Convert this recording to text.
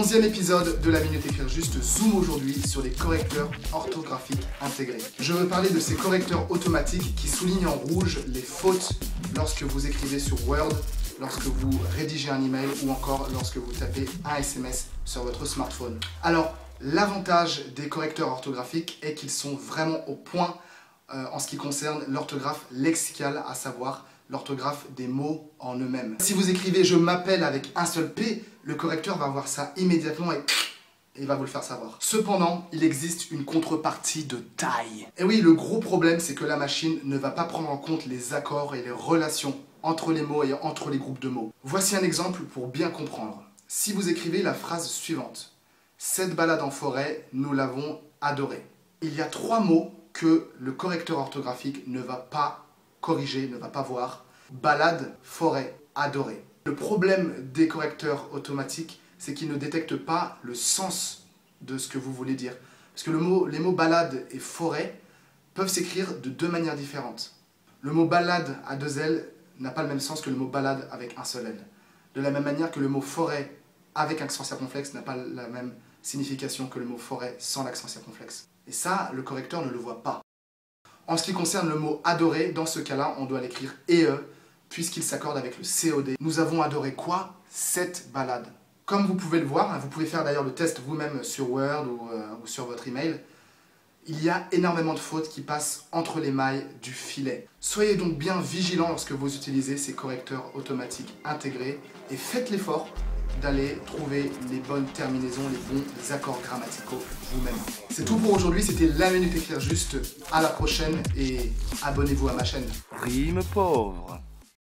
11e épisode de la Minute Écrire Juste zoom aujourd'hui sur les correcteurs orthographiques intégrés. Je veux parler de ces correcteurs automatiques qui soulignent en rouge les fautes lorsque vous écrivez sur Word, lorsque vous rédigez un email ou encore lorsque vous tapez un SMS sur votre smartphone. Alors, l'avantage des correcteurs orthographiques est qu'ils sont vraiment au point en ce qui concerne l'orthographe lexicale, à savoir l'orthographe des mots en eux-mêmes. Si vous écrivez « je m'appelle » avec un seul P, le correcteur va voir ça immédiatement et va vous le faire savoir. Cependant, il existe une contrepartie de taille. Et oui, le gros problème, c'est que la machine ne va pas prendre en compte les accords et les relations entre les mots et entre les groupes de mots. Voici un exemple pour bien comprendre. Si vous écrivez la phrase suivante « Cette balade en forêt, nous l'avons adorée ». Il y a 3 mots que le correcteur orthographique ne va pas corriger, ne va pas voir. Balade, forêt, adorée. Le problème des correcteurs automatiques, c'est qu'ils ne détectent pas le sens de ce que vous voulez dire. Parce que les mots balade et forêt peuvent s'écrire de 2 manières différentes. Le mot balade à 2 L n'a pas le même sens que le mot balade avec un seul L. De la même manière que le mot forêt avec accent circonflexe n'a pas la même signification que le mot forêt sans l'accent circonflexe. Et ça, le correcteur ne le voit pas. En ce qui concerne le mot adoré, dans ce cas-là, on doit l'écrire EE, puisqu'il s'accorde avec le COD. Nous avons adoré quoi? Cette balade. Comme vous pouvez le voir, vous pouvez faire d'ailleurs le test vous-même sur Word ou sur votre email, il y a énormément de fautes qui passent entre les mailles du filet. Soyez donc bien vigilants lorsque vous utilisez ces correcteurs automatiques intégrés et faites l'effort d'aller trouver les bonnes terminaisons, les bons accords grammaticaux vous-même. C'est tout pour aujourd'hui, c'était la Minute Écrire Juste. À la prochaine et abonnez-vous à ma chaîne. Rime pauvre.